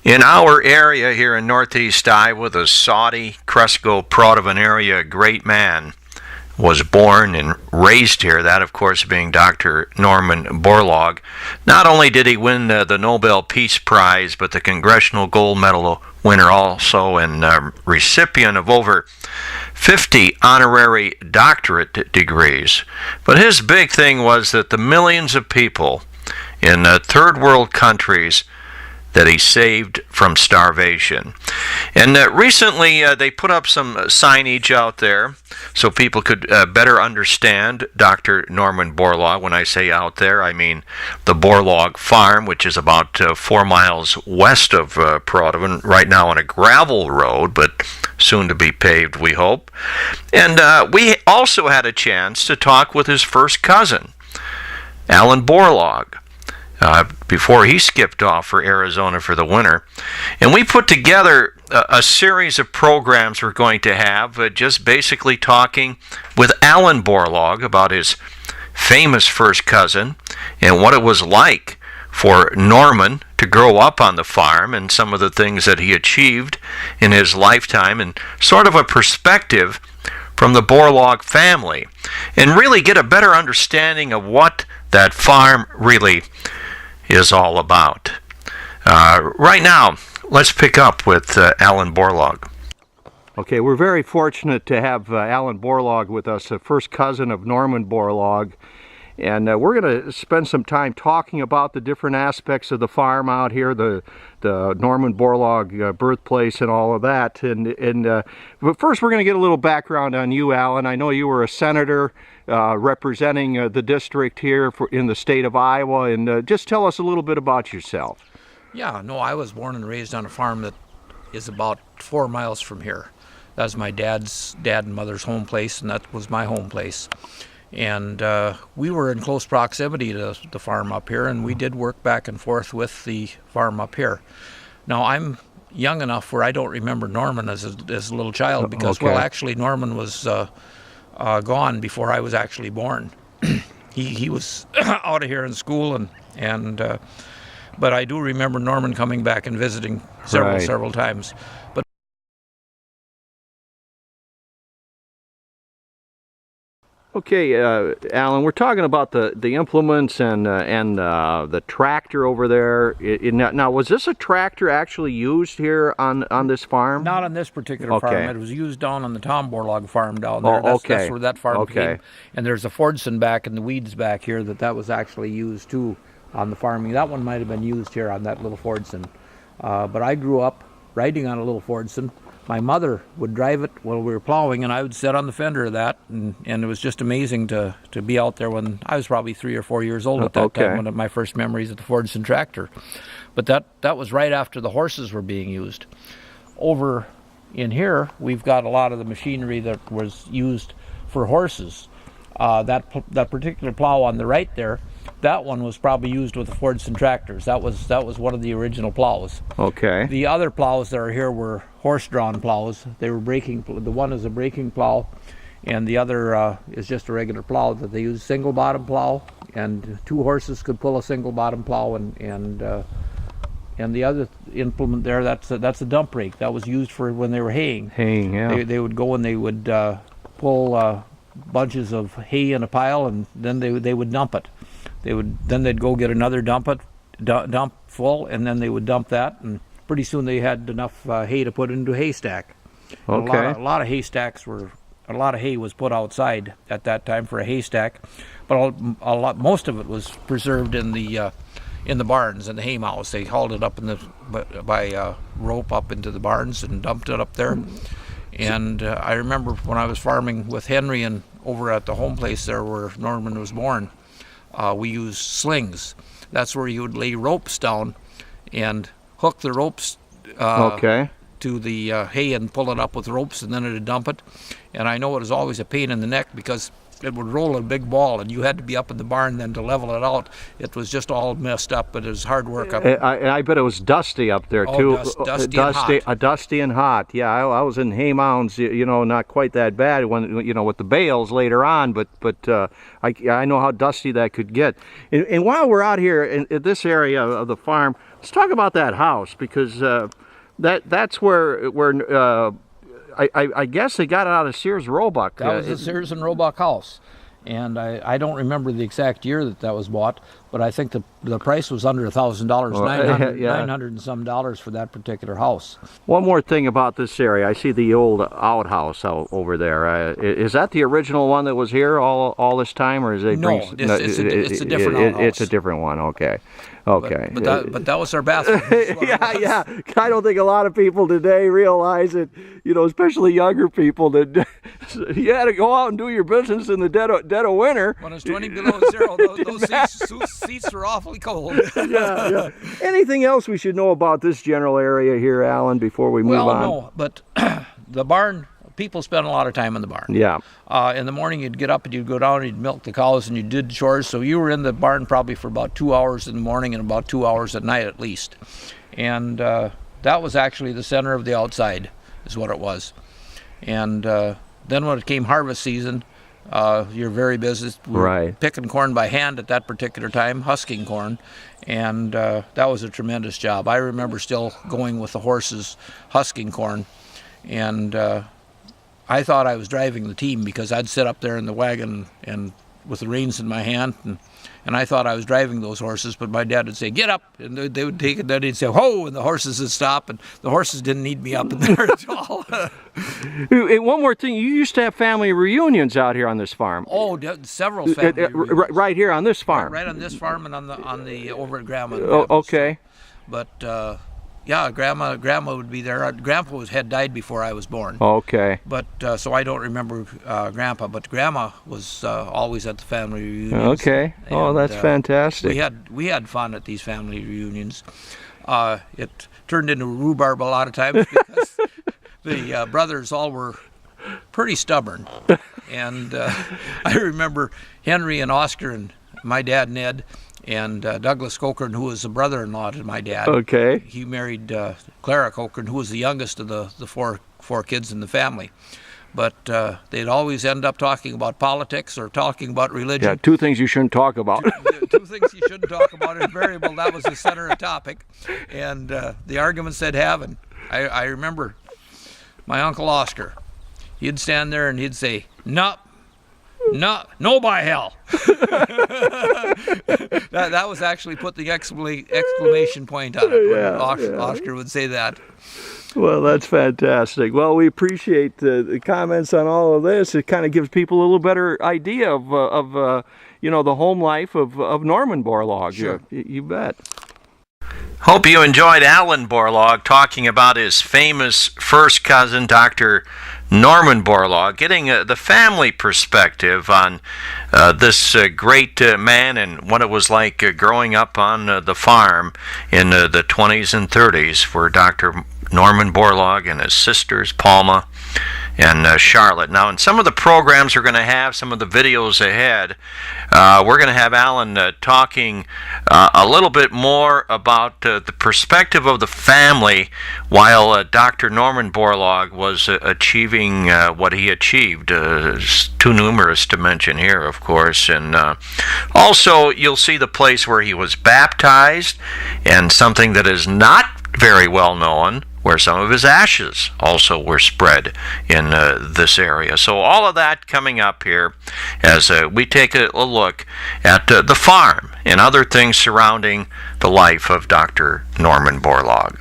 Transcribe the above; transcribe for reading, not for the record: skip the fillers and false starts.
In our area here in northeast Iowa, the Saudi Cresco proud of an area great man was born and raised here, that of course being Dr. Norman Borlaug. Not only did he win the Nobel Peace Prize, but the Congressional Gold Medal winner also, and recipient of over 50 honorary doctorate degrees. But his big thing was that the millions of people in third world countries that he saved from starvation. And recently they put up some signage out there so people could better understand Dr. Norman Borlaug. When I say out there, I mean the Borlaug Farm, which is about 4 miles west of Proudman, right now on a gravel road, but soon to be paved, we hope. And we also had a chance to talk with his first cousin, Alan Borlaug, before he skipped off for Arizona for the winter. And we put together a series of programs we're going to have, just basically talking with Alan Borlaug about his famous first cousin and what it was like for Norman to grow up on the farm and some of the things that he achieved in his lifetime, and sort of a perspective from the Borlaug family, and really get a better understanding of what that farm really is all about. Right now, let's pick up with Alan Borlaug. Okay, we're very fortunate to have Alan Borlaug with us, a first cousin of Norman Borlaug. And we're going to spend some time talking about the different aspects of the farm out here, the Norman Borlaug birthplace and all of that. But first we're going to get a little background on you, Alan. I know you were a senator representing the district here in the state of Iowa. And just tell us a little bit about yourself. Yeah, no, I was born and raised on a farm that is about 4 miles from here. That's my dad and mother's home place, and that was my home place. And we were in close proximity to the farm up here, and we did work back and forth with the farm up here. Now, I'm young enough where I don't remember Norman as a little child, because, well, actually, Norman was gone before I was actually born. He was out of here in school, but I do remember Norman coming back and visiting several times. But okay, Alan, we're talking about the implements and the tractor over there. Now, was this a tractor actually used here on this farm? Not on this particular farm. It was used down on the Tom Borlaug farm down there. That's where that farm came. And there's a Fordson back in the weeds back here that was actually used too on the farming. That one might have been used here on that little Fordson. But I grew up riding on a little Fordson. My mother would drive it while we were plowing, and I would sit on the fender of that, and it was just amazing to be out there when I was probably 3 or 4 years old at that time, one of my first memories of the Fordson tractor. But that was right after the horses were being used. Over in here, we've got a lot of the machinery that was used for horses. That particular plow on the right there, that one was probably used with the Fordson tractors. That was one of the original plows. Okay. The other plows that are here were horse-drawn plows. They were braking. The one is a braking plow, and the other is just a regular plow that they use, single bottom plow, and 2 horses could pull a single bottom plow, and the other implement there, that's a dump rake. That was used for when they were haying. Haying, yeah. They would go and they would pull bunches of hay in a pile, and then they would dump it. Then they'd go get another dump full, and then they would dump that, and pretty soon they had enough hay to put into a haystack. Okay. A lot of hay was put outside at that time for a haystack, but most of it was preserved in the barns and the hay mows. They hauled it up by rope up into the barns and dumped it up there. And I remember when I was farming with Henry and over at the home place there where Norman was born, we used slings. That's where you would lay ropes down and hook the ropes to the hay and pull it up with ropes, and then it'd dump it. And I know it was always a pain in the neck because it would roll a big ball, and you had to be up in the barn then to level it out. It was just all messed up, but it was hard work up. I bet it was dusty up there too. Dusty and hot. Yeah, I was in hay mounds, not quite that bad when with the bales later on, but I know how dusty that could get. And while we're out here in this area of the farm, Let's talk about that house, because that's where I guess they got it out of Sears Roebuck. That was the Sears and Roebuck house. And I don't remember the exact year that was bought, but I think the price was under $1,000, $900 and some dollars for that particular house. One more thing about this area, I see the old outhouse out over there. Is that the original one that was here all this time, or is it? No, it's a different outhouse. It's a different one. Okay. Okay. But that was our bathroom. Yeah. I don't think a lot of people today realize it, especially younger people, that you had to go out and do your business in the dead of winter. When it's 20 below zero, those seats are awfully cold. Yeah. Anything else we should know about this general area here, Alan, before we move on? Well, no, but the barn, people spend a lot of time in the barn. Yeah. In the morning, you'd get up and you'd go down and you'd milk the cows and you did chores. So you were in the barn probably for about 2 hours in the morning and about 2 hours at night at least. And that was actually the center of the outside, is what it was. And then when it came harvest season, you're very busy. We were picking corn by hand at that particular time, husking corn. And that was a tremendous job. I remember still going with the horses husking corn. And I thought I was driving the team, because I'd sit up there in the wagon and with the reins in my hand, and I thought I was driving those horses, but my dad would say, "Get up," and they would take it, then he'd say, "Ho," and the horses would stop, and the horses didn't need me up in there at all. And one more thing, you used to have family reunions out here on this farm. Oh, several family reunions. Right here on this farm. Right on this farm and on the over at Grandma. Okay. But yeah, Grandma would be there. Grandpa had died before I was born. Okay. But so I don't remember Grandpa, but Grandma was always at the family reunions. Okay. Oh, that's fantastic. We had fun at these family reunions. It turned into rhubarb a lot of times because the brothers all were pretty stubborn. And I remember Henry and Oscar and my dad Ned and Douglas Cochran, who was the brother-in-law to my dad. Okay. He married Clara Cochran, who was the youngest of the four kids in the family. But they'd always end up talking about politics or talking about religion. Yeah, two things you shouldn't talk about. Two things you shouldn't talk about. Invariable, that was the center of topic. And the arguments they'd have, and I remember my Uncle Oscar. He'd stand there and he'd say, "No, by hell." that was actually put the exclamation point on it. Yeah, Oscar would say that. Well, that's fantastic. Well, we appreciate the comments on all of this. It kind of gives people a little better idea of the home life of Norman Borlaug. Sure. You bet. Hope you enjoyed Alan Borlaug talking about his famous first cousin, Dr. Norman Borlaug, getting the family perspective on this great man and what it was like growing up on the farm in the 20s and 30s for Dr. Norman Borlaug and his sisters, Palma and Charlotte. Now, in some of the programs we're going to have, some of the videos ahead, we're going to have Alan talking a little bit more about the perspective of the family while Dr. Norman Borlaug was achieving what he achieved. Too numerous to mention here, of course. And also, you'll see the place where he was baptized, and something that is not very well known, where some of his ashes also were spread in this area. So all of that coming up here as we take a look at the farm and other things surrounding the life of Dr. Norman Borlaug.